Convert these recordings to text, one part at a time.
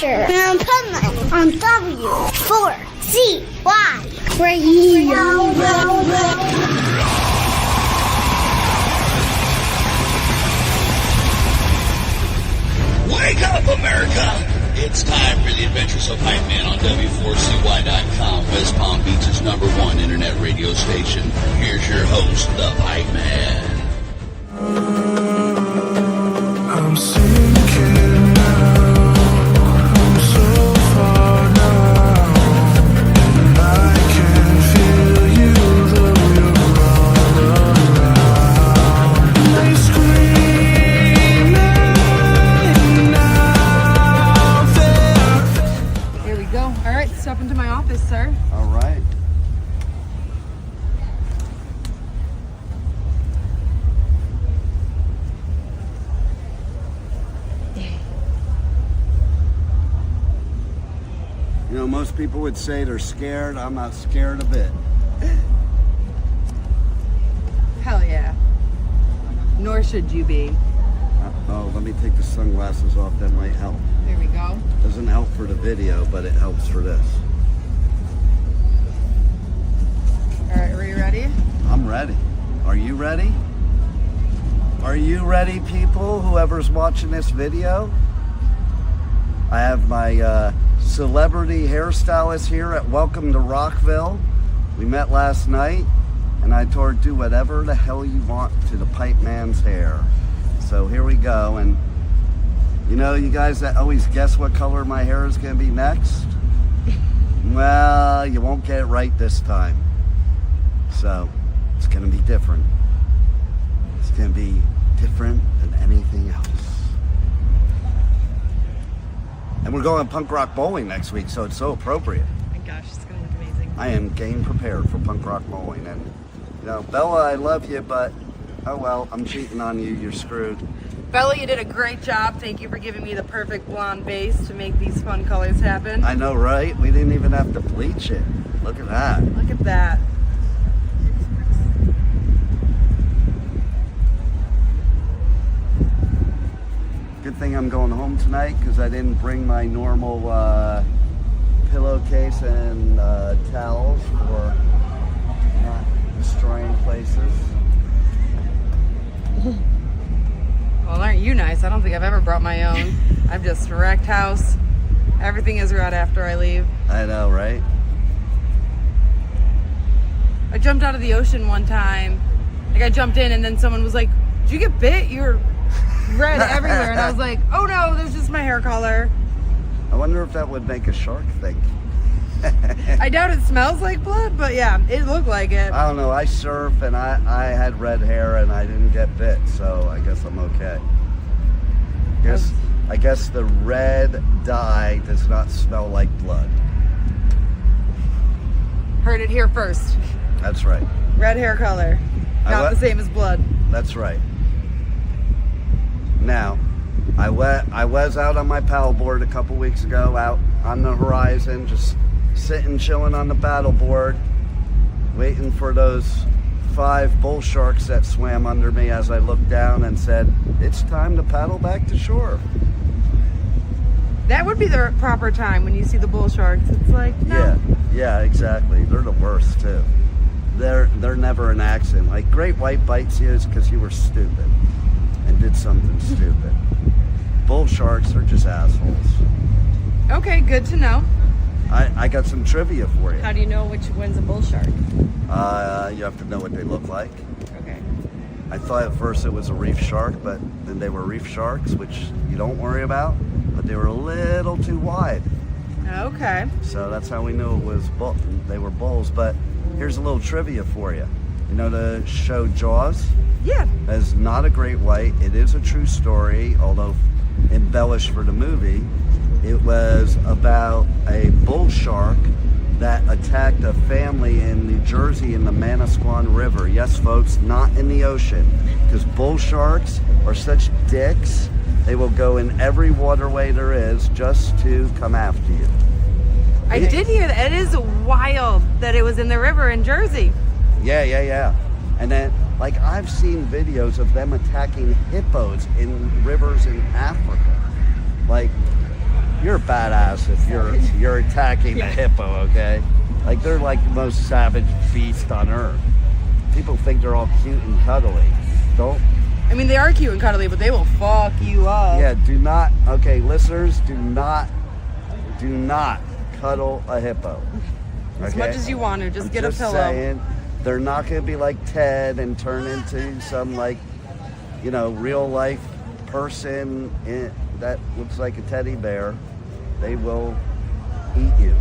Adventure in Pipeman on W4CY Radio. Wake up, America! It's time for the Adventures of Pipeman on W4CY.com, West Palm Beach's #1 internet radio station. Here's your host, the Pipeman. I'm sinking now, I'm so far now, and I can feel you though you're all around. They screaming out there. Here we go. All right, step into my office, sir. All right. You know, most people would say they're scared. I'm not scared a bit. Hell yeah. Nor should you be. Oh, let me take the sunglasses off. That might help. There we go. Doesn't help for the video, but it helps for this. All right, are you ready? I'm ready. Are you ready? Are you ready, people? Whoever's watching this video? I have my celebrity hairstylist here at Welcome to Rockville. We met last night, and I told her, do whatever the hell you want to the Pipeman's hair. So here we go, and you know, you guys that always guess what color my hair is going to be next? Well, you won't get it right this time. So, it's going to be different. It's going to be different than anything else. And we're going punk rock bowling next week, so it's so appropriate. Oh my gosh, it's gonna look amazing. I am game prepared for punk rock bowling. And, you know, Bella, I love you, but, oh well, I'm cheating on you. You're screwed. Bella, you did a great job. Thank you for giving me the perfect blonde base to make these fun colors happen. I know, right? We didn't even have to bleach it. Look at that. Look at that. Good thing I'm going home tonight because I didn't bring my normal pillowcase and towels for not destroying places. Well, aren't you nice? I don't think I've ever brought my own. I've just wrecked house. Everything is right after I leave. I know, right? I jumped out of the ocean one time. Like, I jumped in and then someone was like, did you get bit? You're red everywhere. And I was like, oh no, there's just my hair color. I wonder if that would make a shark think. I doubt it smells like blood, but yeah, it looked like it. I don't know. I surf and I had red hair and I didn't get bit, so I guess I'm okay. I guess the red dye does not smell like blood. Heard it here first. That's right. Red hair color. Not the same as blood. That's right. Now, I was out on my paddleboard a couple weeks ago, out on the horizon, just sitting, chilling on the paddleboard, waiting for those 5 bull sharks that swam under me as I looked down and said, it's time to paddle back to shore. That would be the proper time when you see the bull sharks. It's like, no. Yeah, exactly. They're the worst too. They're never an accident. Like, great white bites you is because you were stupid and did something stupid. Bull sharks are just assholes. Okay, good to know. I got some trivia for you. How do you know which one's a bull shark? You have to know what they look like. Okay. I thought at first it was a reef shark, but then they were reef sharks, which you don't worry about, but they were a little too wide. Okay. So that's how we knew it was they were bulls. But here's a little trivia for you. You know the show Jaws? Yeah. That is not a great white. It is a true story, although embellished for the movie. It was about a bull shark that attacked a family in New Jersey in the Manasquan River. Yes, folks, not in the ocean, because bull sharks are such dicks. They will go in every waterway there is just to come after you. I did hear that. It is wild that it was in the river in Jersey. Yeah. And then, like, I've seen videos of them attacking hippos in rivers in Africa. Like, You're a badass if you're attacking the hippo, okay? Like, they're like the most savage beast on earth. People think they're all cute and cuddly. Don't. I mean, they are cute and cuddly, but they will fuck you up. Yeah, do not. Okay, listeners, do not cuddle a hippo. Okay? As much as you want to, just get a pillow. Saying, they're not going to be like Ted and turn into some, like, you know, real life person that looks like a teddy bear. They will eat you.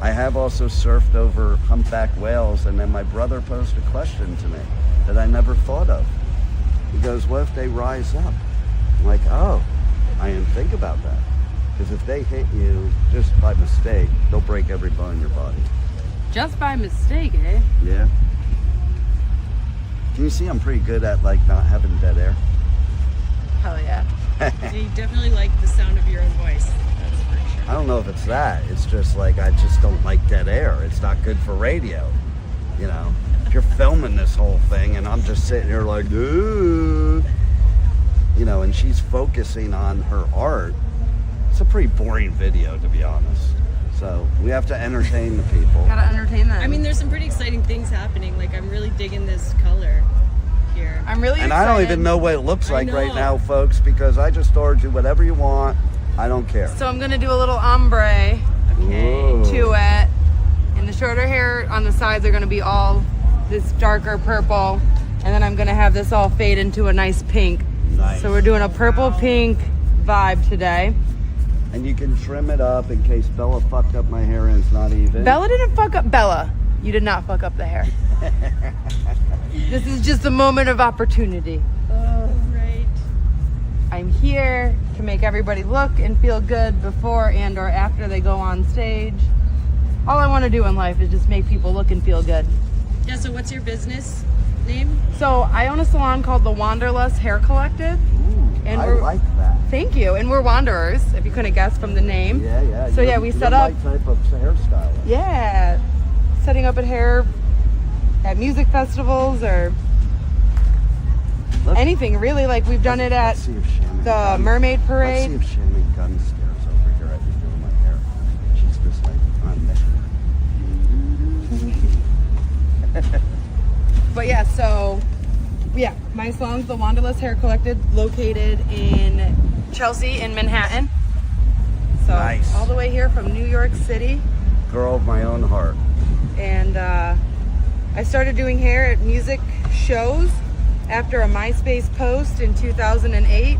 I have also surfed over humpback whales, and then my brother posed a question to me that I never thought of. He goes, what if they rise up? I'm like, oh, I didn't think about that. Because if they hit you just by mistake, they'll break every bone in your body. Just by mistake, eh? Yeah. Can you see I'm pretty good at, like, not having dead air? Hell yeah. Yeah, you definitely like the sound of your own voice. That's for sure. I don't know if it's that. It's just like, I just don't like dead air. It's not good for radio. You know, if you're filming this whole thing and I'm just sitting here like, ooh, you know, and she's focusing on her art, it's a pretty boring video, to be honest. So we have to entertain the people. Gotta entertain them. I mean, there's some pretty exciting things happening. Like, I'm really digging this color here. I'm really And excited. I don't even know what it looks I like right know. now, folks, because I just told you whatever you want. I don't care. So I'm gonna do a little ombre Whoa. to it. And the shorter hair on the sides are gonna be all this darker purple. And then I'm gonna have this all fade into a nice pink. Nice. So we're doing a purple pink vibe today. And you can trim it up in case Bella fucked up my hair and it's not even. Bella didn't fuck up. Bella, you did not fuck up the hair. This is just a moment of opportunity. Oh, right. I'm here to make everybody look and feel good before and or after they go on stage. All I want to do in life is just make people look and feel good. Yeah, so what's your business name? So I own a salon called the Wanderlust Hair Collective. Ooh, And I we're- like that. Thank you. And we're wanderers, if you couldn't guess from the name. Yeah, yeah. So you're- yeah, we you're set up. my type of hairstylist. Yeah. Setting up at hair at music festivals or Let's- anything really. Like we've done it at let's see if Shannon the Gunn- Mermaid Let's see Parade. if Shannon Gunn stares over here at me doing my hair. She's just like, I'm missing. But yeah, so yeah, my salon's the Wanderlust Hair Collective, located in Chelsea in Manhattan. So Nice. all the way here from New York City. Girl of my own heart. And I started doing hair at music shows after a MySpace post in 2008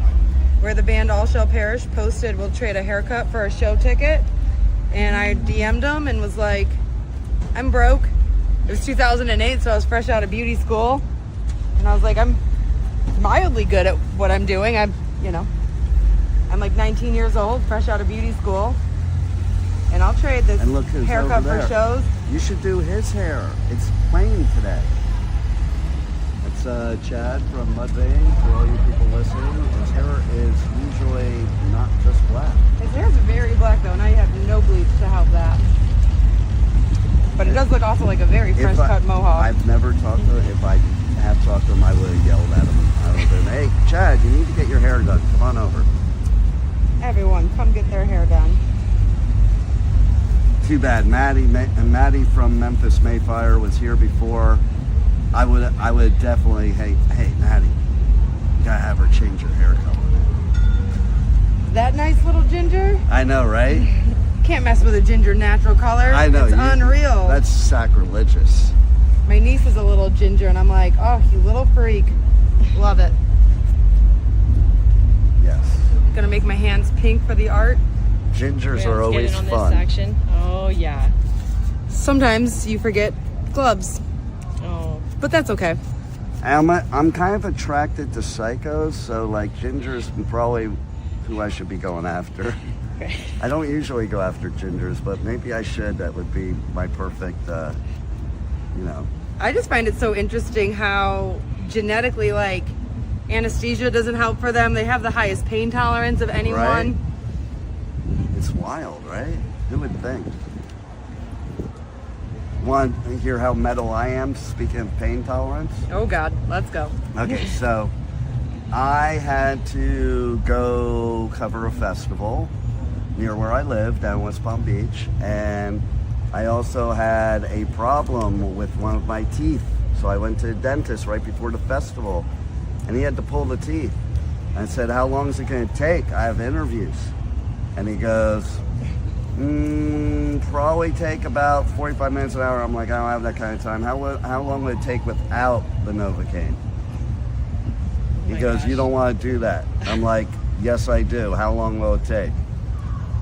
where the band All Shall Perish posted, we'll trade a haircut for a show ticket. And I DM'd them and was like, I'm broke. It was 2008, so I was fresh out of beauty school. And I was like, I'm mildly good at what I'm doing. I'm like 19 years old, fresh out of beauty school. And I'll trade this And look who's haircut over for there. shows. You should do his hair. It's plain today. It's Chad from Mudvayne, for all you people listening. His hair is usually not just black. His hair's very black though, and I have no bleach to help that. But it does look also like a very fresh cut mohawk. I've never talked to him. If I have talked to him, I would have yelled at him. I would have been, hey, Chad, you need to get your hair done. Come on over. Everyone, come get their hair done. Too bad. Maddie from Memphis Mayfire was here before. I would definitely, hey, Maddie, you gotta have her change her hair color. That nice little ginger? I know, right? Can't mess with a ginger natural color. I know. It's unreal. That's sacrilegious. My niece is a little ginger, and I'm like, oh, you little freak. Love it. Yes. Gonna make my hands pink for the art. Gingers Yeah, are let's always get in on fun. this section. Oh, yeah. Sometimes you forget gloves, Oh. but that's okay. I'm kind of attracted to psychos, so like gingers probably who I should be going after. Okay. I don't usually go after gingers, but maybe I should. That would be my perfect, I just find it so interesting how genetically, like, anesthesia doesn't help for them. They have the highest pain tolerance of anyone. Right. It's wild, right? Who would think? Want to hear how metal I am, speaking of pain tolerance? Oh God, let's go. Okay, so I had to go cover a festival near where I live, down West Palm Beach, and I also had a problem with one of my teeth. So I went to the dentist right before the festival, and he had to pull the teeth. I said, how long is it going to take? I have interviews. And he goes, probably take about 45 minutes, an hour. I'm like, I don't have that kind of time. How long would it take without the Novocaine? He goes, you don't want to do that. I'm like, yes, I do. How long will it take?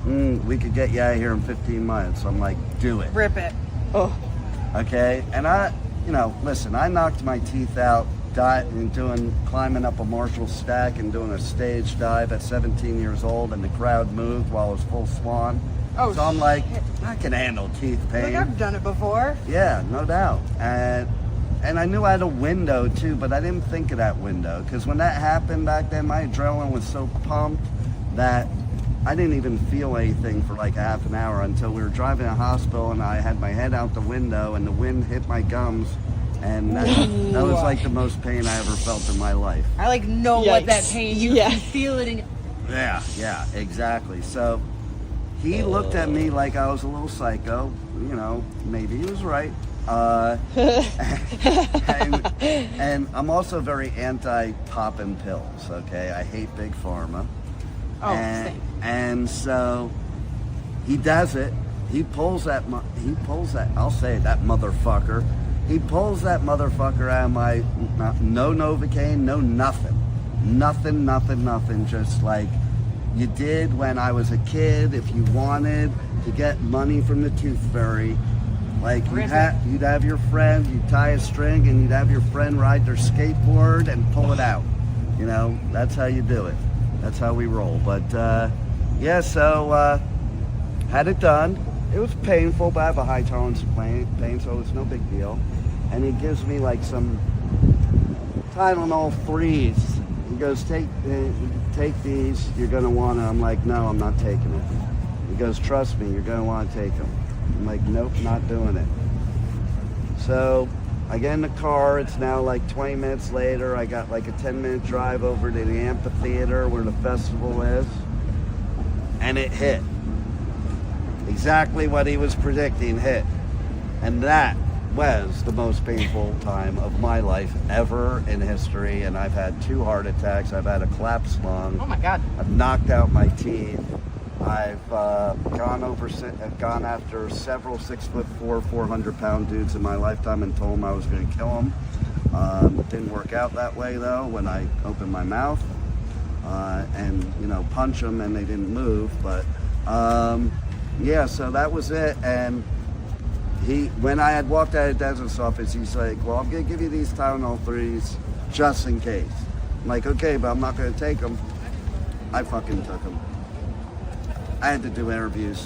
We could get you out of here in 15 minutes. I'm like, do it. Rip it. Oh. Okay, and listen, I knocked my teeth out climbing up a Marshall stack and doing a stage dive at 17 years old, and the crowd moved while it was full swan. Oh, so I'm like, I can handle teeth pain. Like, I've done it before. Yeah, no doubt. And I knew I had a window too, but I didn't think of that window, because when that happened back then, my adrenaline was so pumped that I didn't even feel anything for like a half an hour until we were driving to the hospital, and I had my head out the window and the wind hit my gums, and that was like the most pain I ever felt in my life. I know what that pain, you can feel it in. Yeah, exactly. So he looked at me like I was a little psycho, maybe he was right. And I'm also very anti-popping pills, okay? I hate Big Pharma. Oh, same. And so he does it. He pulls that, I'll say it, that motherfucker. He pulls that motherfucker out of my, no Novocaine, no nothing. Nothing, just like you did when I was a kid. If you wanted to get money from the tooth fairy, like you'd have your friend, you'd tie a string and you'd have your friend ride their skateboard and pull it out. That's how you do it. That's how we roll. But so had it done. It was painful, but I have a high tolerance of pain, so it's no big deal. And he gives me like some Tylenol freeze. He goes, take these, you're gonna want to. I'm like, no, I'm not taking it. He goes, trust me, you're gonna want to take them. I'm like, nope, not doing it. So I get in the car, it's now like 20 minutes later. I got like a 10-minute drive over to the amphitheater where the festival is, and it hit. Exactly what he was predicting hit. And that was the most painful time of my life ever in history, and I've had 2 heart attacks. I've had a collapsed lung. Oh my God. I've knocked out my teeth. I've gone after several 6'4", 400-pound dudes in my lifetime and told them I was going to kill them. It didn't work out that way though. When I opened my mouth and punch them and they didn't move, but so that was it. And when I had walked out of the dentist's office, he's like, well, I'm going to give you these Tylenol 3s just in case. I'm like, okay, but I'm not going to take them. I fucking took them. I had to do interviews.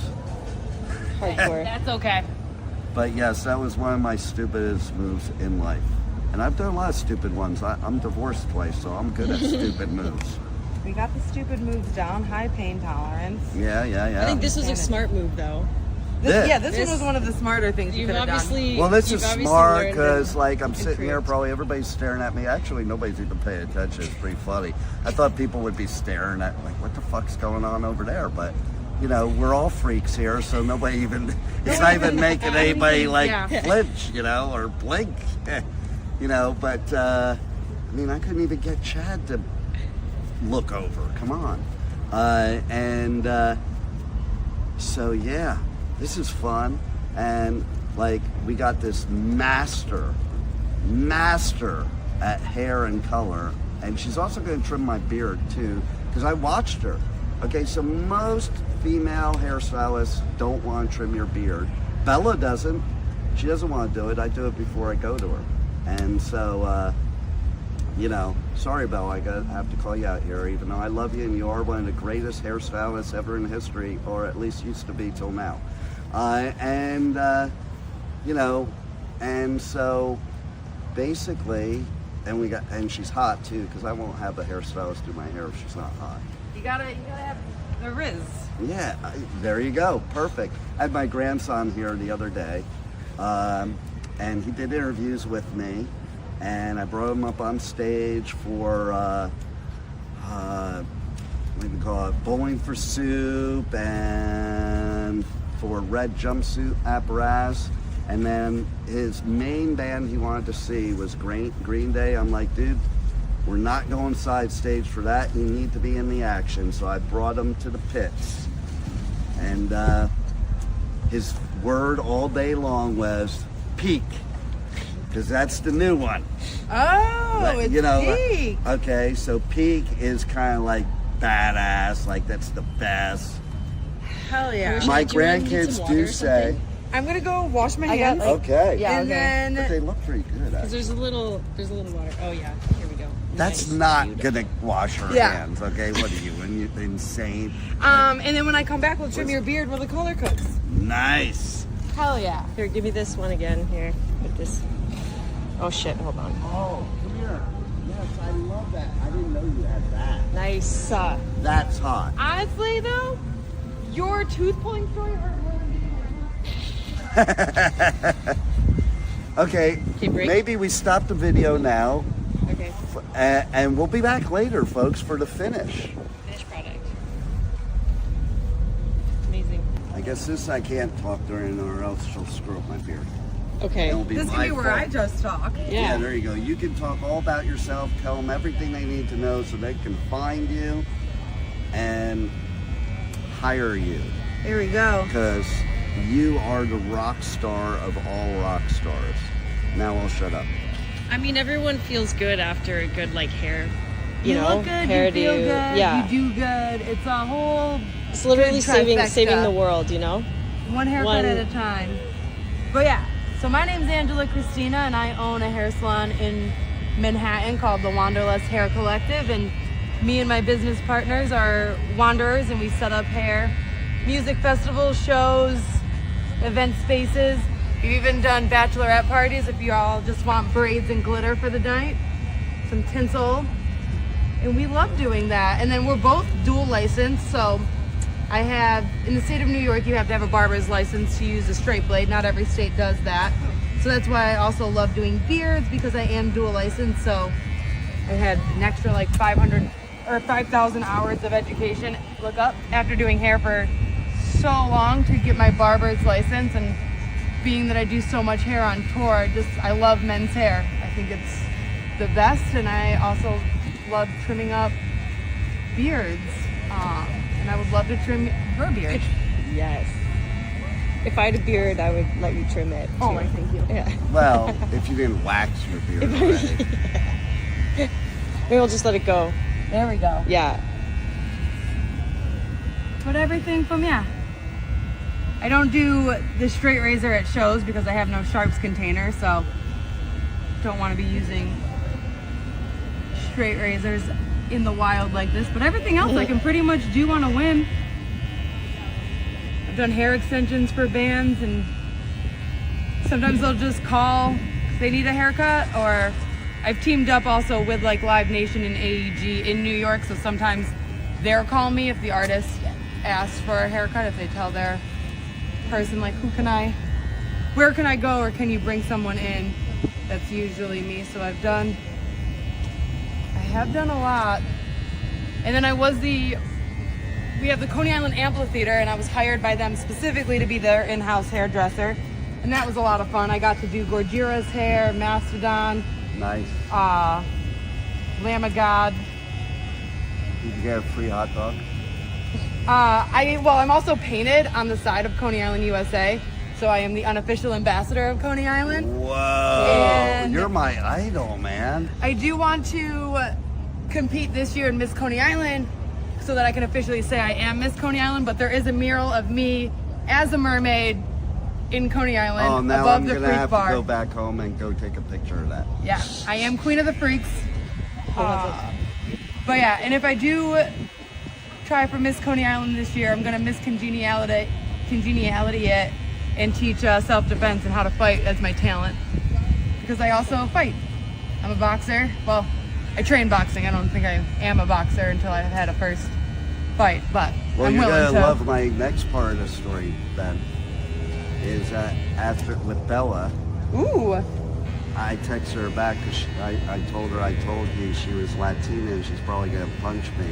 Hardcore. That's okay. But yes, that was one of my stupidest moves in life. And I've done a lot of stupid ones. I'm divorced twice, so I'm good at stupid moves. We got the stupid moves down, high pain tolerance. Yeah. I think this was a smart move, though. This one was one of the smarter things you could have done. Well, this is smart because, like, I'm sitting here, probably everybody's staring at me. Actually, nobody's even paying attention. It's pretty funny. I thought people would be staring at, like, what the fuck's going on over there? But, we're all freaks here, so nobody even, it's not even making anybody, like, flinch, or blink. But, I couldn't even get Chad to look over. Come on. So, yeah. This is fun, and like we got this master at hair and color, and she's also going to trim my beard too, because I watched her. Okay, so most female hairstylists don't want to trim your beard. Bella doesn't. She doesn't want to do it. I do it before I go to her, and so sorry, Bella, I have to call you out here, even though I love you and you are one of the greatest hairstylists ever in history, or at least used to be till now. And so basically, and she's hot too, because I won't have a hairstylist do my hair if she's not hot. You gotta have the Riz. Yeah, there you go, perfect. I had my grandson here the other day, and he did interviews with me, and I brought him up on stage for what do we call it? Bowling for Soup and for Red Jumpsuit Apparatus. And then his main band he wanted to see was Green Day. I'm like, dude, we're not going side stage for that. You need to be in the action. So I brought him to the pits. And his word all day long was peak. Because that's the new one. Oh, it's Peak. Okay, so peak is kind of like badass, like that's the best. Hell yeah. My Do you wanna need grandkids some water do or say, something? I'm gonna go wash my I got, hands. like- okay. Yeah, And okay. But they then look pretty good, Because actually. there's a little water. Oh yeah, here we go. That's Nice. not gonna wash her Yeah. hands, okay? What are you insane? and then when I come back, we'll trim your beard while the color cooks. Nice. Hell yeah. Here, give me this one again. Here, put this. Oh shit! Hold on. Oh, come here. Yes, I love that. I didn't know you had that. Nice. That's hot. Honestly though, your tooth pulling story hurt more than Okay, Okay, break. maybe we stop the video now, Okay. and we'll be back later, folks, for the finish. Finished product. Amazing. I guess this I can't talk during, or else she'll screw up my beard. Okay. It'll be This can my be where fault. I just talk. Yeah, there you go. You can talk all about yourself, tell them everything they need to know so they can find you and hire you. There we go. Because you are the rock star of all rock stars. Now I'll shut up. I mean, everyone feels good after a good like hair. You know, look good, hairdo. you feel good, Yeah. you do good. It's a whole It's literally good saving trifecta. the world. You know. one haircut One- at a time. But yeah, so my name's Angela Kristina and I own a hair salon in Manhattan called the Wanderlust Hair Collective, and me and my business partners are wanderers and we set up hair, music festivals, shows, event spaces. We've even done bachelorette parties if you all just want braids and glitter for the night, some tinsel, and we love doing that. And then we're both dual licensed, so I have, in the state of New York, you have to have a barber's license to use a straight blade. Not every state does that. So that's why I also love doing beards, because I am dual licensed. So I had an extra like 500 or 5,000 hours of education, look up, after doing hair for so long to get my barber's license. And being that I do so much hair on tour, I love men's hair. I think it's the best, and I also love trimming up beards. And I would love to trim her beard. Yes. If I had a beard, I would let you trim it. Oh, too. I thank you. Yeah. Well, if you didn't wax your beard already. Maybe we'll just let it go. There we go. Yeah. But everything from, I don't do the straight razor at shows because I have no sharps container, so don't want to be using straight razors in the wild like this. But everything else I can pretty much do on a whim. I've done hair extensions for bands, and sometimes they'll just call if they need a haircut, or I've teamed up also with like Live Nation and AEG in New York, so sometimes they'll call me if the artist asks for a haircut, if they tell their person like, where can I go, or can you bring someone in? That's usually me. So I have done a lot. And then we have the Coney Island Amphitheater, and I was hired by them specifically to be their in-house hairdresser, and that was a lot of fun. I got to do Gojira's hair, Mastodon, Nice. Lamb of God. Did you get a free hot dog? I'm also painted on the side of Coney Island, USA, so I am the unofficial ambassador of Coney Island. Whoa. And- You're my idol, man. I do want to compete this year in Miss Coney Island so that I can officially say I am Miss Coney Island, but there is a mural of me as a mermaid in Coney Island Oh, now above I'm the going to Freak have Bar. to go back home and go take a picture of that. Yeah, I am Queen of the Freaks. But yeah, and if I do try for Miss Coney Island this year, I'm going to Miss Congeniality it and teach self-defense and how to fight as my talent. Because I also fight. I'm a boxer. Well, I train boxing. I don't think I am a boxer until I've had a first fight, but Well, I'm you're willing going to. to love my next part of the story, then, is after with Bella. Ooh, I text her back because I told her I told you she was Latina and she's probably going to punch me.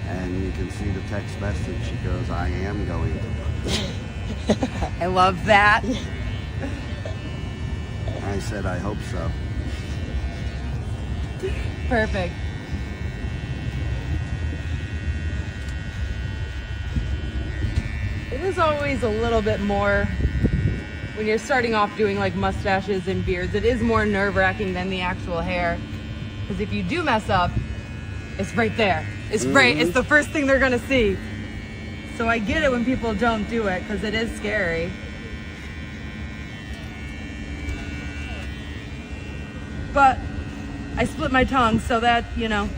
And you can see the text message. She goes, I am going to punch you. I love that. I said, I hope so. Perfect. It is always a little bit more, when you're starting off doing like mustaches and beards, it is more nerve-wracking than the actual hair. Because if you do mess up, it's right there. It's right, it's the first thing they're gonna see. So I get it when people don't do it, because it is scary. But I split my tongue, so that, you know,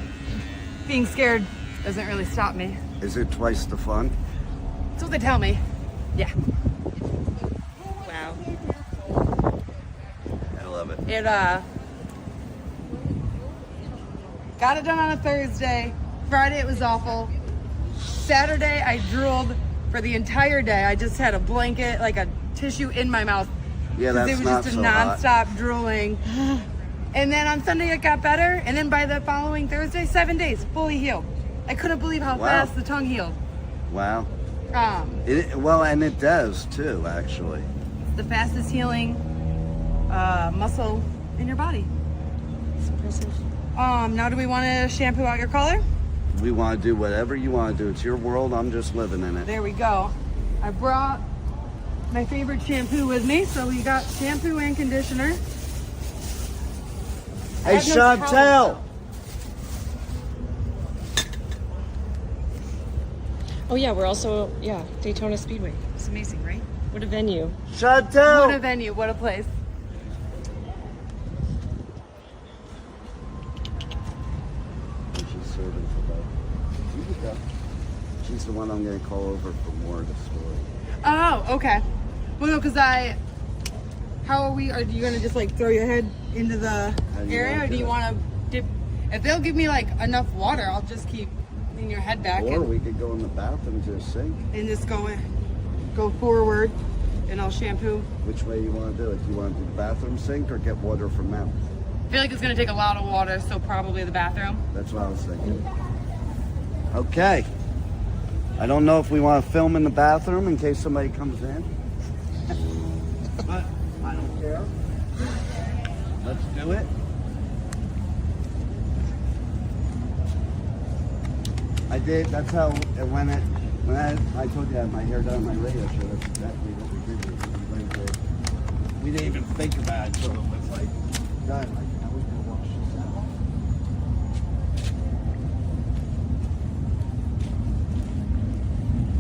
being scared doesn't really stop me. Is it twice the fun? That's what they tell me. Yeah. Wow. I love it. It got it done on a Thursday. Friday it was awful. Saturday I drooled for the entire day. I just had a blanket, like a tissue in my mouth. Yeah, that's it was not just a so hot. non-stop drooling. And then on Sunday it got better, and then by the following Thursday, 7 days, fully healed. I couldn't believe how Wow. fast the tongue healed. Wow. Well, and it does too, actually. It's the fastest healing muscle in your body. It's impressive. Now do we want to shampoo out your collar? We want to do whatever you want to do. It's your world. I'm just living in it. There we go. I brought my favorite shampoo with me, so we got shampoo and conditioner. Hey, have no Chantel. towels, Oh yeah, we're also Daytona Speedway. It's amazing, right? What a venue. Chantel. What a venue, what a place. She's serving for both. You can go. She's the one I'm going to call over for more of the story. Oh, okay. Well, no, because how are you going to just like throw your head into the do you area, wanna or do do you it? want to dip? If they'll give me like enough water, I'll just keep leaning your head back Or and, we could go in the bathroom to a sink. just go forward, and I'll shampoo. Which way you want to do it? Do you want to do the bathroom sink or get water from them? I feel like it's going to take a lot of water, so probably the bathroom. That's what I was thinking. Okay. I don't know if we want to film in the bathroom in case somebody comes in. But I don't care. Let's do it. I did. That's how when I told you I had my hair done on my radio show. That's exactly what we did. We didn't even think about it until it was like done. Like, how are we gonna wash this out?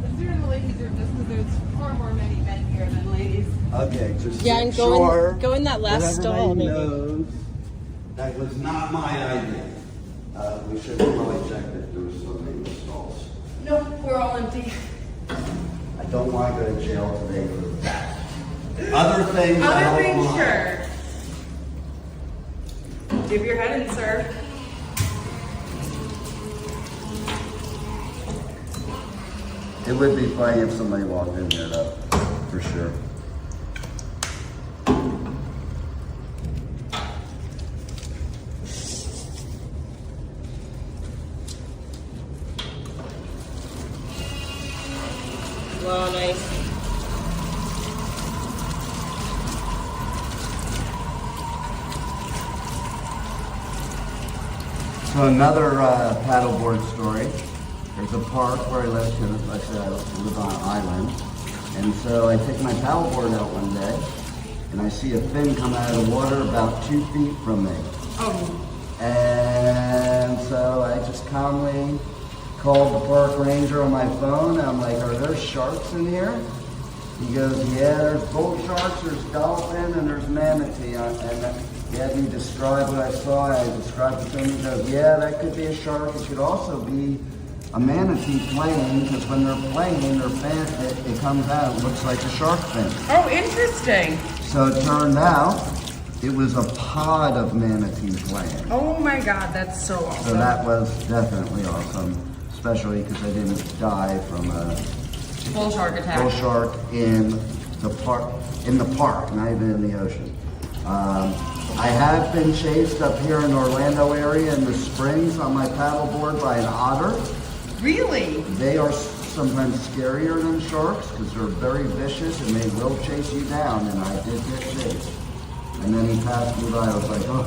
Let's do it in the ladies' room, just because there's far more many men here than ladies. Okay, just Yeah, and go in that last that stall, everybody maybe. knows that was not my idea. We should have probably checked if there was so many stalls. Nope, we're all empty. I don't want to go to jail today for that. Other things I Other don't things, want. sure. Dip your head in, sir. It would be funny if somebody walked in there though, for sure. Wow, nice. So another paddleboard story. There's a park where I live, because like I said, I live on an island. And so I take my paddleboard out one day, and I see a fin come out of the water about 2 feet from me. Oh. And so I just calmly called the park ranger on my phone. I'm like, are there sharks in here? He goes, yeah, there's bull sharks, there's dolphin, and there's manatee. And he had me describe what I saw. I described it to him. He goes, yeah, that could be a shark. It could also be a manatee playing, because when they're playing, their fin, it comes out, it looks like a shark fin. Oh, interesting. So it turned out it was a pod of manatee playing. Oh my God, that's so awesome. So that was definitely awesome, especially because I didn't die from a Bull shark attack. bull shark in the park, not even in the ocean. I have been chased up here in Orlando area in the springs on my paddleboard by an otter. Really? They are sometimes scarier than sharks because they're very vicious and they will chase you down, and I did get chased. And then he passed me by. I was like, oh,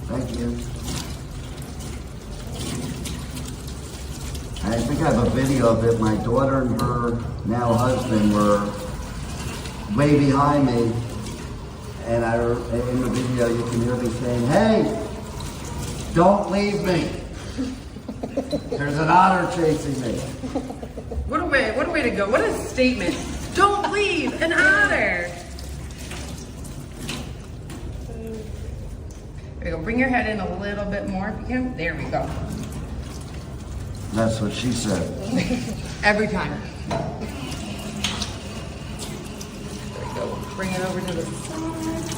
thank you. And I think I have a video of it. My daughter and her now husband were way behind me. And in the video you can hear me saying, hey, don't leave me. There's an otter chasing me. What a way to go. What a statement. Don't leave an otter. There we go. Bring your head in a little bit more if you can. There we go. That's what she said. Every time. There we go. Bring it over to the side.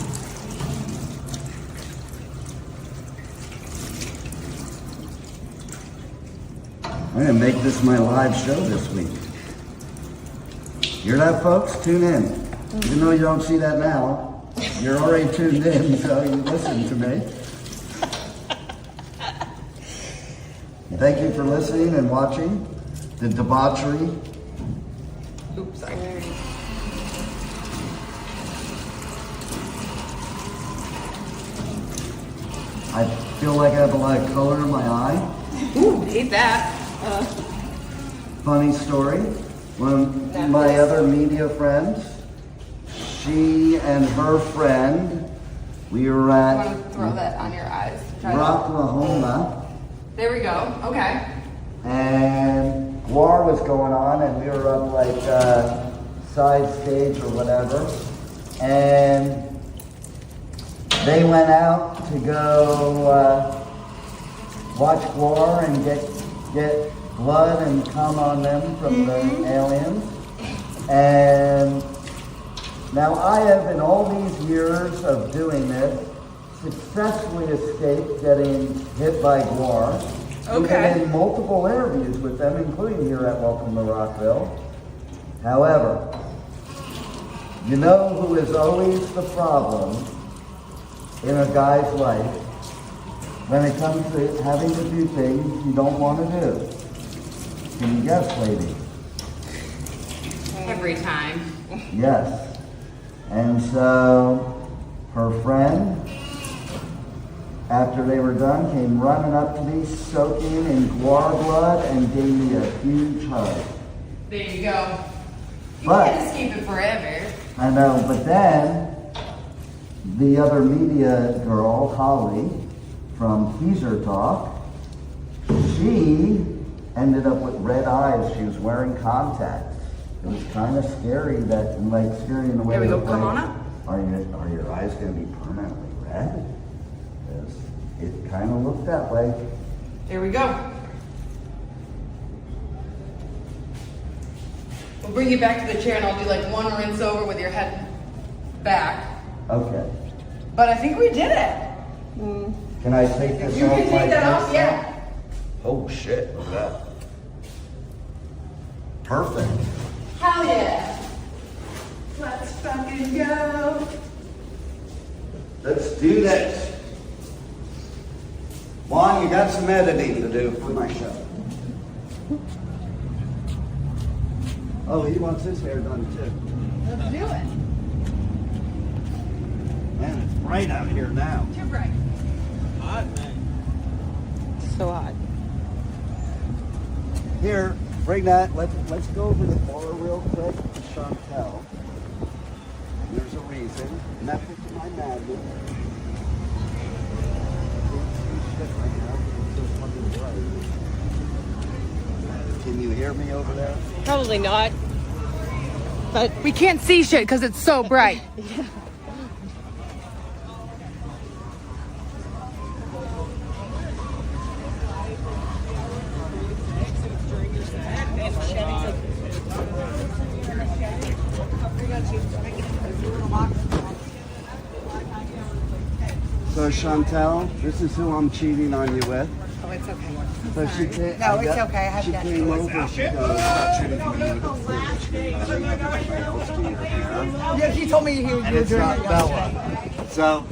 I'm going to make this my live show this week. Hear that, folks? Tune in. Even though you don't see that now, you're already tuned in, so you listen to me. Thank you for listening and watching the debauchery. Oops, sorry. I feel like I have a lot of color in my eye. Ooh, hate that. Funny story. One of my other media friends, she and her friend, we were I at want to throw that on your eyes. Try that. Rocklahoma, There we go. Okay. and war was going on, and we were up like side stage or whatever, and they went out to go watch war and get blood and cum on them from the aliens. And now I have, in all these years of doing this, successfully escaped getting hit by GWAR. Okay. We've been in multiple interviews with them, including here at Welcome to Rockville. However, you know who is always the problem in a guy's life when it comes to having to do things you don't want to do? Can you guess, lady? Every time. Yes. And so her friend, after they were done, came running up to me, soaking in GWAR blood, and gave me a huge hug. There you go. You But- can't escape it forever. I know, but then the other media girl, Holly, from Teaser Talk, she ended up with red eyes. She was wearing contacts. It was kind of scary scary in the way. There we go. that, Come on up. Are your eyes going to be permanently red? Yes. It kind of looked that way. There we go. We'll bring you back to the chair and I'll do like one rinse over with your head back. Okay. But I think we did it. Can I take this You off can like take that this? off, yeah. Oh shit, look at that. Perfect. Hell yeah. Let's fucking go. Let's do this. Juan, you got some editing to do for my show. Oh, he wants his hair done too. Let's do it. Man, it's bright out here now. Too bright. Hot, man. So hot. Here, bring that. Let's go over the bar real quick to Chantel. There's a reason. Method to my madness. Can you hear me over there? Probably not. But We can't see shit because it's so bright. So Chantel, this is who I'm cheating on you with. Oh, it's okay. So she came, No, it's okay. I have she that. came over. She goes, Yeah, she told me he was and it's not Bella. So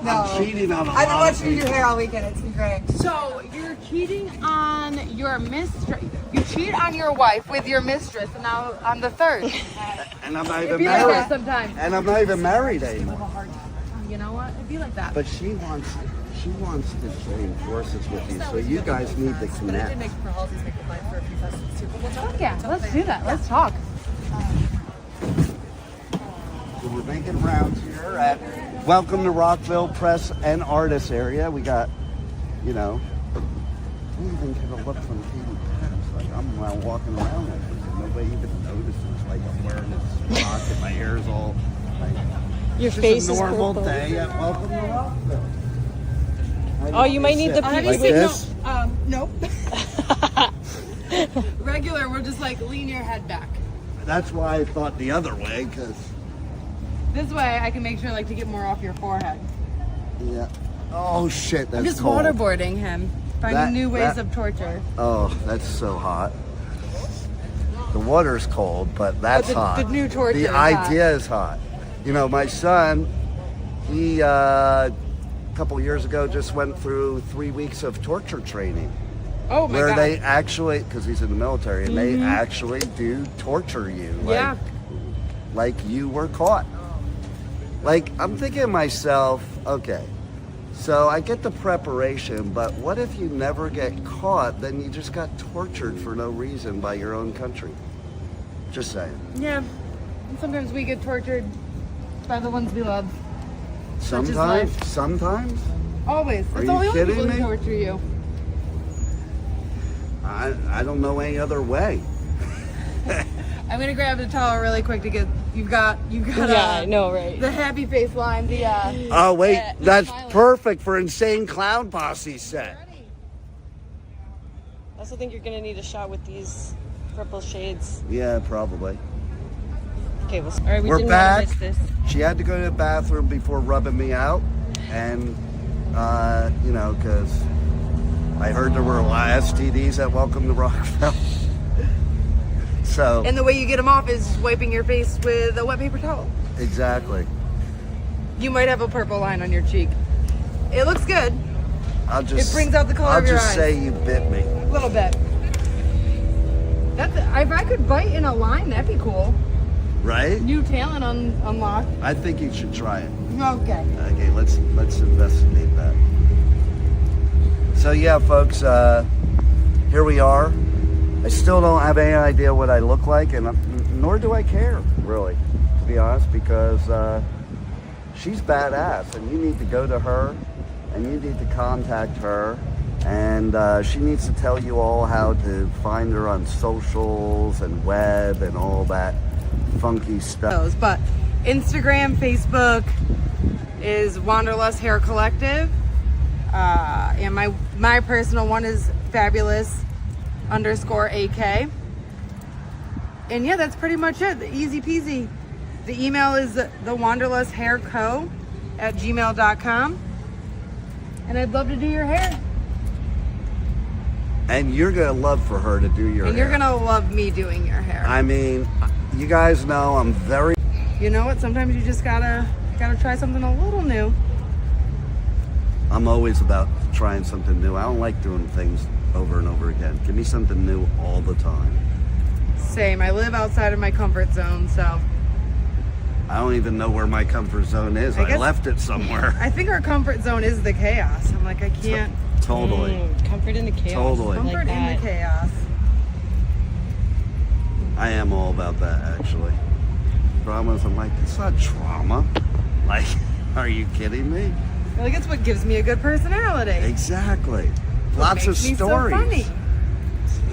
I'm cheating on a I've been lot of watching you do people. hair all weekend. It's been great. So you're cheating on your mistress. You cheat on your wife with your mistress, and now on the third. And I'm not It'd even be like that married. sometimes. And I'm not even married anymore. You know what? It'd be like that. But she wants to join forces with you, so you guys need to connect. Fuck yeah, let's do that. Let's talk. So we're making rounds here at Welcome to Rockville Press and Artists area. We got, you know, I didn't even get a look from Katie Pat's. Like, I'm around walking around like this, and nobody even notices. Like, I'm wearing this rock and my hair's all like, Your it's face just a is normal purple. day at Welcome to Rockville. Oh, you might need the like PVC. this. Nope. Regular, we're just like lean your head back. That's why I thought the other way, because This way I can make sure like to get more off your forehead. yeah. Oh shit, that's I'm just cold. waterboarding him, finding That- new ways that- of torture. Oh, that's so hot. The water's cold, but that's But the- hot. the new torture The is hot. idea is hot. You know, my son, he a couple years ago just went through 3 weeks of torture training, Oh my where god. they actually, because he's in the military, and they actually do torture you, Yeah. like you were caught. Like, I'm thinking to myself, okay, so I get the preparation, but what if you never get caught? Then you just got tortured for no reason by your own country. Just saying. Yeah. And sometimes we get tortured by the ones we love. Such is Sometimes, life. sometimes. Always. Are It's you only kidding people who me? torture you. I don't know any other way. I'm gonna grab the towel really quick to get. You got. Yeah, I know, right? The happy face line. The Oh wait, Yeah, that's smiling. perfect for Insane Clown Posse set. I also think you're gonna need a shot with these purple shades. Yeah, probably. Okay, well, all right, we We're didn't back. want to miss this. She had to go to the bathroom before rubbing me out, and you know, because I heard there were a lot of STDs at Welcome to Rockville. So and the way you get them off is wiping your face with a wet paper towel. exactly. You might have a purple line on your cheek. It looks good. I'll just It brings out the color I'll of your just eyes. say you bit me, A little bit. That's if I could bite in a line, that'd be cool. right? New talent unlocked. I think you should try it. Okay. Okay, let's investigate that. So yeah, folks, here we are. I still don't have any idea what I look like, and nor do I care, really, to be honest, because she's badass, and you need to go to her, and you need to contact her, and she needs to tell you all how to find her on socials and web and all that funky stuff. But Instagram, Facebook is Wanderlust Hair Collective, and my personal one is fabulous_AK. And yeah, that's pretty much it. Easy peasy. The email is thewanderlusthairco@gmail.com, and I'd love to do your hair. And you're gonna love for her to do your And hair. you're gonna love me doing your hair. I mean, you guys know I'm very. You know what? Sometimes you just gotta try something a little new. I'm always about trying something new. I don't like doing things over and over again. Give me something new all the time. Same. I live outside of my comfort zone, so I don't even know where my comfort zone is. I I guess- left it somewhere. I think our comfort zone is the chaos. I'm like, I can't Totally. Comfort in the chaos. Totally. Like comfort in that. the chaos. I am all about that, actually. Traumas, I'm like, it's not trauma. Like, are you kidding me? Like, it's what gives me a good personality. Exactly. Lots of Makes me stories. So funny.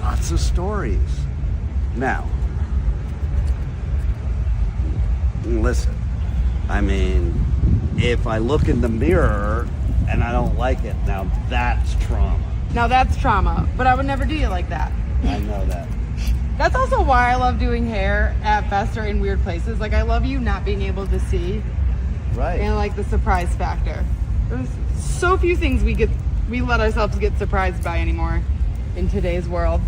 Lots of stories. Now, listen, I mean, if I look in the mirror and I don't like it, now that's trauma. Now that's trauma, but I would never do you like that. I know that. That's also why I love doing hair at fest or in weird places. Like, I love you not being able to see, Right. and like the surprise factor. There's so few things we let ourselves get surprised by anymore in today's world.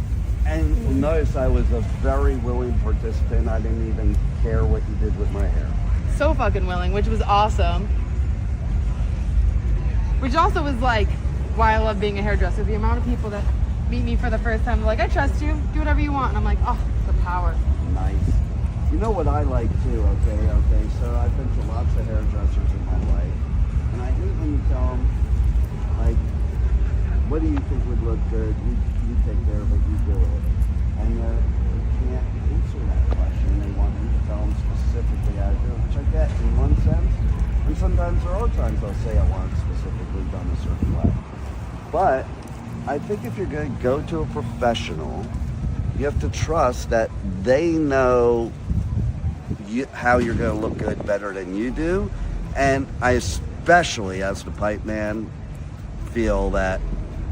And notice I was a very willing participant. I didn't even care what you did with my hair. So fucking willing, which was awesome. which also is like why I love being a hairdresser. The amount of people that meet me for the first time, they're like, I trust you, do whatever you want. And I'm like, oh, the power. Nice. You know what I like too, okay, so I've been to lots of hairdressers in my life, and I hate when you tell them, like, what do you think would look good? You take care of it, you do it. And they can't answer that question. They want you to tell them specifically how to do it, which I get in one sense. And sometimes there are times I'll say I want it specifically done a certain way. But I think if you're going to go to a professional, you have to trust that they know how you're going to look good better than you do. And I especially, as the pipe man, feel that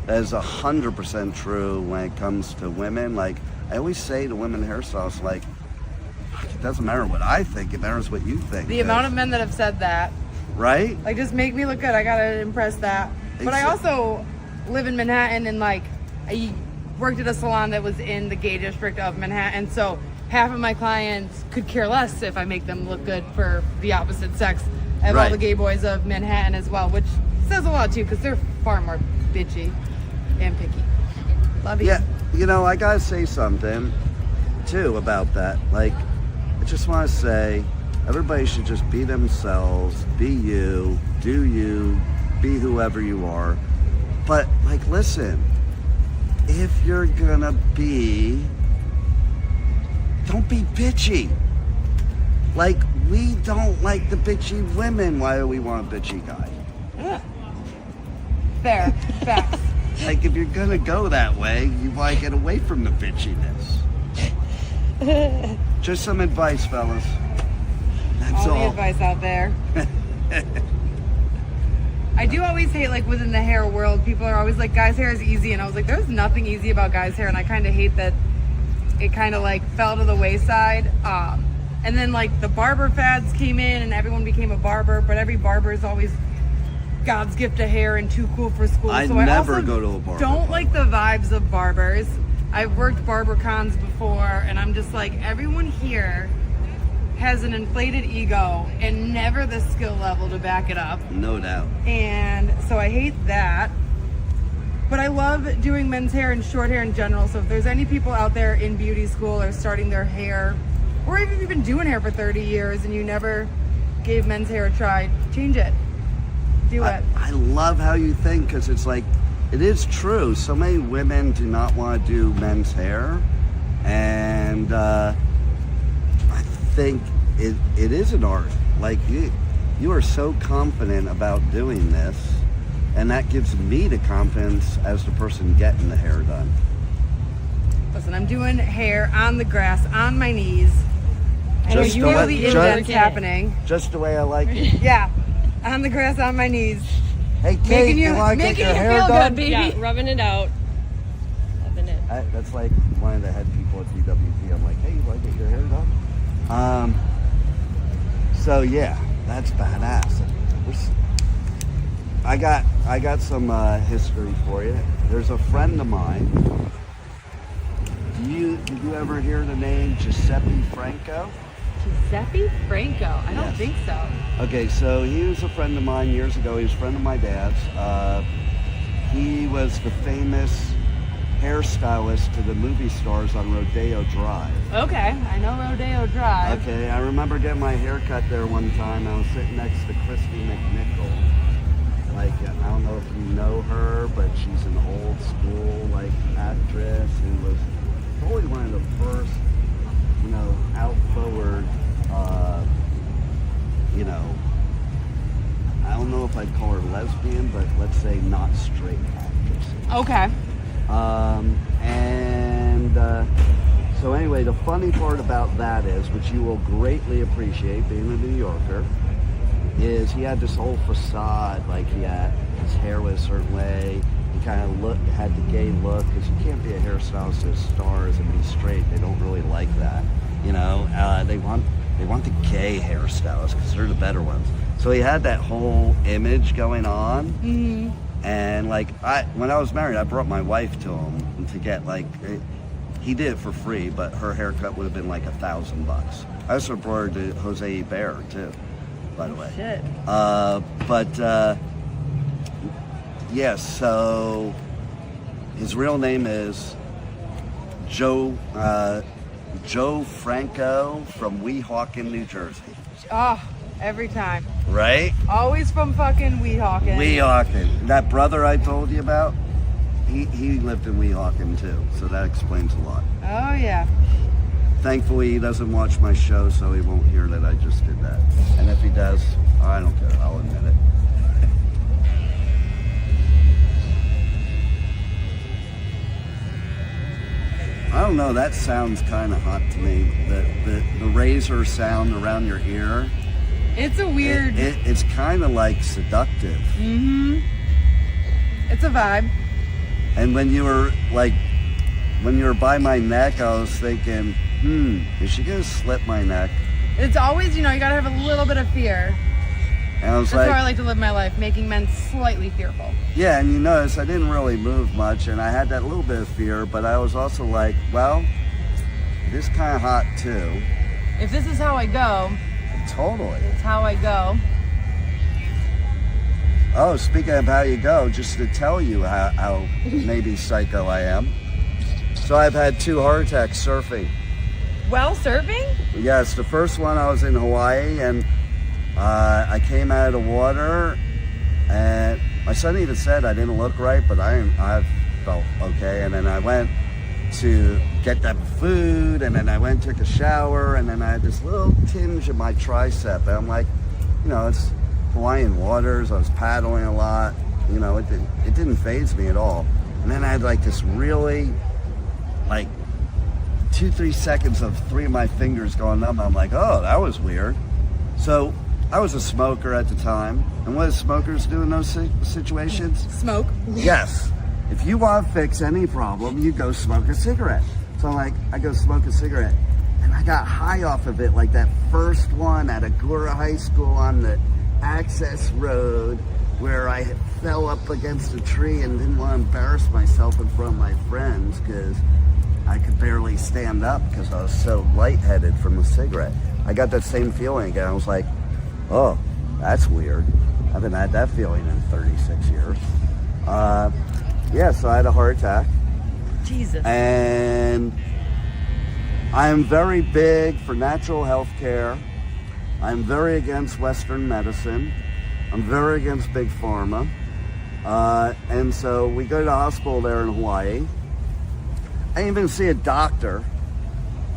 is 100% true when it comes to women. Like, I always say to women hairstylists, like, it doesn't matter what I think, it matters what you think. The amount of men that have said that. Right? Like, just make me look good. I gotta impress that. But I also live in Manhattan, and like, I worked at a salon that was in the gay district of Manhattan, so half of my clients could care less if I make them look good for the opposite sex. I have all the gay boys of Manhattan as well, which says a lot too, because they're far more bitchy and picky. Love you. Yeah, you know, I gotta say something too about that. Like, I just want to say, everybody should just be themselves, be you, do you, be whoever you are. But, like, listen, if you're gonna be, don't be bitchy. Like, we don't like the bitchy women. Why do we want a bitchy guy? Yeah. Fair. Facts. Like, if you're gonna go that way, you want to get away from the bitchiness. Just some advice, fellas. That's all. The advice out there. I do always hate, like, within the hair world, people are always like, guys' hair is easy. And I was like, there's nothing easy about guys' hair. And I kind of hate that it kind of, like, fell to the wayside. And then, like, the barber fads came in and everyone became a barber. But every barber is always God's gift to hair and too cool for school. I so I never also go to a barber. Don't like the vibes of barbers. I've worked barber cons before, and I'm just like, everyone here has an inflated ego and never the skill level to back it up. No doubt. And so I hate that. But I love doing men's hair and short hair in general. So if there's any people out there in beauty school or starting their hair, or even if you've been doing hair for 30 years and you never gave men's hair a try, change it. Do it. I love how you think, because it's like, it is true. So many women do not want to do men's hair. And I think it is an art. Like, you are so confident about doing this, and that gives me the confidence as the person getting the hair done. Listen, I'm doing hair on the grass, on my knees. I know Just you the know way- the indent's happening. Just the way I like it. Yeah, on the grass, on my knees. Hey, Kate, you want to get making your you hair feel done? good, baby. Yeah, rubbing it out. Loving it. That's like one of the head people at DWP. I'm like, hey, you want to get your hair done? So yeah, that's badass. I got some history for you. There's a friend of mine. Did you ever hear the name Giuseppe Franco? Giuseppe Franco? I don't Yes. think so. Okay, so he was a friend of mine years ago. He was a friend of my dad's. He was the famous hairstylist to the movie stars on Rodeo Drive. Okay, I know Rodeo Drive. Okay, I remember getting my hair cut there one time. I was sitting next to Christy McNichol. Like, I don't know if you know her, but she's an old school, like, actress who was probably one of the first, you know, out forward, you know, I don't know if I'd call her lesbian, but let's say not straight actress. Okay. So anyway, the funny part about that is, which you will greatly appreciate being a New Yorker, is he had this whole facade, like his hair was a certain way, he kind of had the gay look, because you can't be a hairstylist as stars and be straight. They don't really like that, you know. They want the gay hairstylists because they're the better ones. So he had that whole image going on. Mm-hmm. And like, when I was married, I brought my wife to him to get, like, he did it for free, but her haircut would have been like $1,000. I also brought her to Jose Bear too, by the way. Shit. But Yes, so his real name is Joe Franco from Weehawken, New Jersey. Oh, every time. Right? Always from fucking Weehawken. Weehawken. That brother I told you about, he lived in Weehawken too, so that explains a lot. Oh, yeah. Thankfully, he doesn't watch my show, so he won't hear that I just did that. And if he does, I don't care. I'll admit it. I don't know. That sounds kind of hot to me. The razor sound around your ear. It's a weird... It's kind of like seductive. Mm-hmm. It's a vibe. And when you were by my neck, I was thinking, is she gonna slip my neck? It's always, you gotta have a little bit of fear. And I was That's how I like to live my life, making men slightly fearful. Yeah, and you notice I didn't really move much, and I had that little bit of fear, but I was also like, well, it is kind of hot too. If this is how I go, totally, it's how I go. Oh, speaking of how you go, just to tell you how maybe psycho I am. So I've had 2 heart attacks surfing. Well, surfing? Yes, the first one I was in Hawaii, and I came out of the water, and my son even said I didn't look right, but I felt okay. And then I went to get that food, and then I went and took a shower, and then I had this little tinge in my tricep, and I'm like, it's Hawaiian waters. I was paddling a lot. It didn't faze me at all. And then I had like this really, 2-3 seconds of 3 of my fingers going numb. I'm like, oh, that was weird. So I was a smoker at the time. And what do smokers do in those situations? Smoke. Yes. If you want to fix any problem, you go smoke a cigarette. So I go smoke a cigarette. And I got high off of it, like that first one at Agora High School on the access road where I fell up against a tree and didn't want to embarrass myself in front of my friends because I could barely stand up because I was so lightheaded from the cigarette. I got that same feeling again. I was like, oh, that's weird. I haven't had that feeling in 36 years. So I had a heart attack. Jesus. And I'm very big for natural health care. I'm very against Western medicine. I'm very against big pharma. And so we go to the hospital there in Hawaii. I didn't even see a doctor.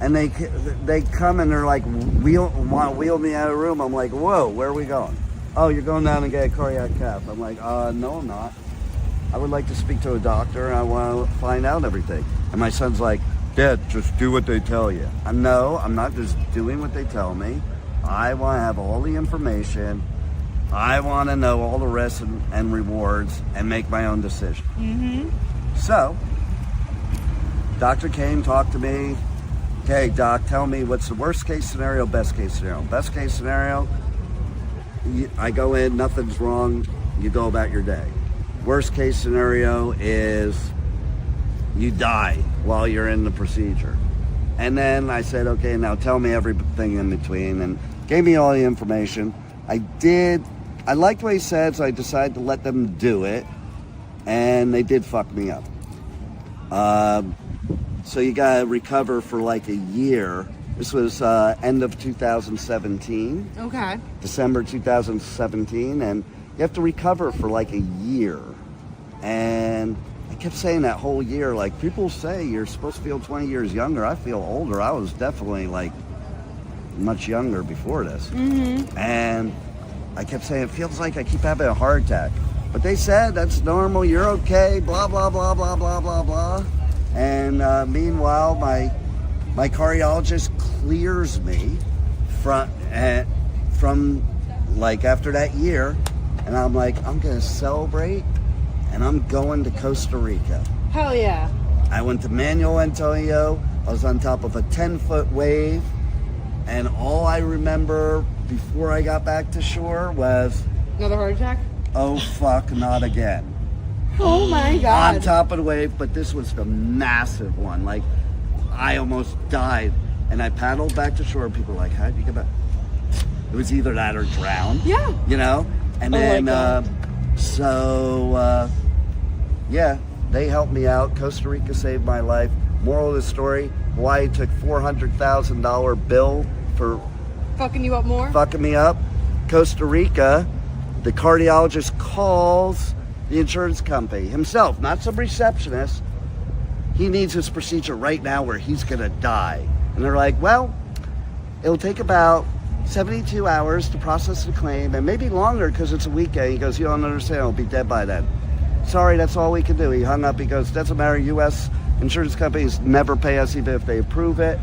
And they come and they're like, want to wheel me out of the room. I'm like, whoa, where are we going? Oh, you're going down and get a cardiac cath. I'm like, no, I'm not. I would like to speak to a doctor and I want to find out everything. And my son's like, Dad, just do what they tell you. No, I'm not just doing what they tell me. I want to have all the information. I want to know all the risks and rewards and make my own decision. Mm-hmm. So, doctor came, talked to me. Okay, doc, tell me what's the worst case scenario, best case scenario. Best case scenario, I go in, nothing's wrong, you go about your day. Worst case scenario is you die while you're in the procedure. And then I said, okay, now tell me everything in between, and gave me all the information. I liked what he said, so I decided to let them do it, and they did fuck me up. So you gotta recover for like a year. This was end of 2017. Okay. December 2017, and you have to recover for like a year. And I kept saying that whole year, like people say you're supposed to feel 20 years younger. I feel older. I was definitely like much younger before this. Mm-hmm. And I kept saying, it feels like I keep having a heart attack. But they said, that's normal, you're okay, blah, blah, blah, blah, blah, blah, blah. And meanwhile, my cardiologist clears me from like after that year. And I'm like, I'm gonna celebrate and I'm going to Costa Rica. Hell yeah. I went to Manuel Antonio. I was on top of a 10-foot wave. And all I remember before I got back to shore was... Another heart attack? Oh, fuck, not again. Oh, my God. On top of the wave, but this was the massive one. Like, I almost died. And I paddled back to shore. People were like, how'd you get back? It was either that or drown. Yeah. You know? And then, Yeah, they helped me out. Costa Rica saved my life. Moral of the story, Hawaii took $400,000 bill for Fucking you up more? fucking me up. Costa Rica, the cardiologist calls the insurance company himself, not some receptionist. He needs this procedure right now where he's gonna die. And they're like, well, it'll take about 72 hours to process the claim, and maybe longer because it's a weekend. He goes, you don't understand, I'll be dead by then. Sorry, that's all we can do. He hung up. He goes, doesn't matter, U.S. insurance companies never pay us even if they approve it.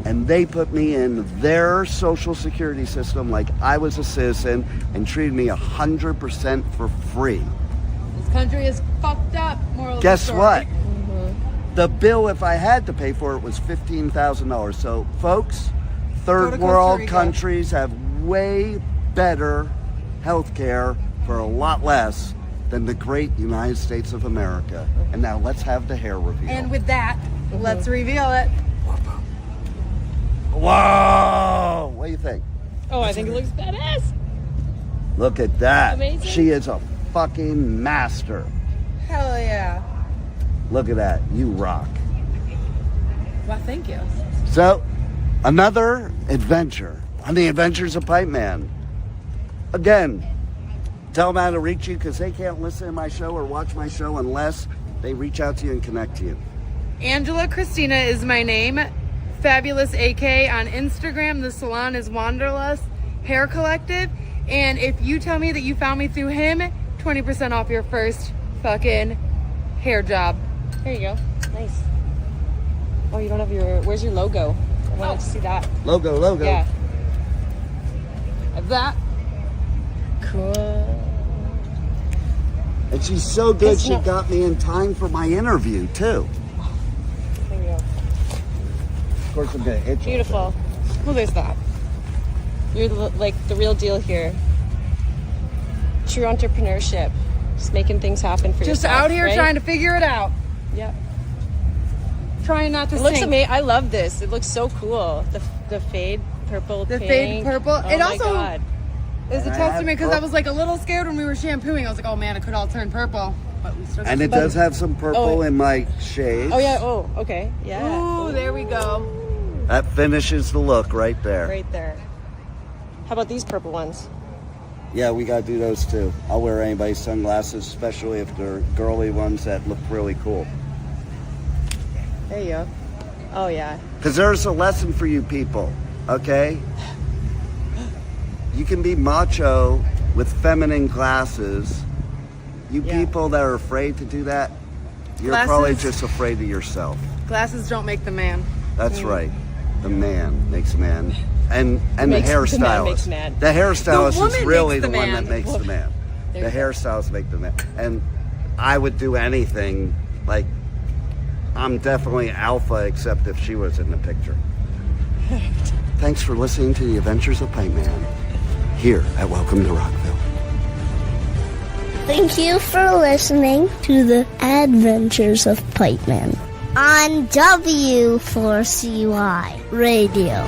And they put me in their social security system like I was a citizen and treated me 100% for free. This country is fucked up, moral of the Guess story. what? The bill, if I had to pay for it, was $15,000. So, folks, third world countries have way better health care for a lot less than the great United States of America. And now let's have the hair reveal. And with that, let's reveal it. Whoa! What do you think? Oh, I think it looks badass. Look at that. Amazing. She is a fucking master. Hell yeah. Look at that. You rock. Well, thank you. So, another adventure on the Adventures of Pipeman. Again, tell them how to reach you because they can't listen to my show or watch my show unless they reach out to you and connect to you. Angela Kristina is my name. Fabulous AK on Instagram. The salon is Wanderlust Hair Collective. And if you tell me that you found me through him, 20% off your first fucking hair job. There you go. Nice. Oh, you don't have your... Where's your logo? I wanted to see that. Logo. Yeah. Like that. Cool. And she's so good, It's she not- got me in time for my interview, too. There you go. Of course, I'm going to hit you. Beautiful. Well, there's that. You're like the real deal here. True entrepreneurship. Just making things happen for Just yourself. out here right? trying to figure it out. Yeah. Trying not to It looks sink. amazing. I love this. It looks so cool. The fade purple, The pink. fade purple. Oh It my also- God. It's a And I have testament because I purple. was like a little scared when we were shampooing. I was like, oh man, it could all turn purple. But we still got And it some does have some purple Oh. in my shades. Oh yeah. Oh, okay. Yeah. Ooh, there we go. That finishes the look right there. Right there. How about these purple ones? Yeah, we got to do those too. I'll wear anybody's sunglasses, especially if they're girly ones that look really cool. There you go. Oh yeah. Because there's a lesson for you people, okay? You can be macho with feminine glasses. You Yeah. people that are afraid to do that, you're Glasses- probably just afraid of yourself. Glasses don't make the man. That's right. The man makes man. And the Makes- the man hairstylist. makes man. The hairstylist The is woman really makes the the one man. that makes the man. There The you go. hairstylists make the man. And I would do anything, like, I'm definitely alpha except if she was in the picture. Thanks for listening to the Adventures of Pipeman here at Welcome to Rockville. Thank you for listening to the Adventures of Pipeman on W4CY Radio.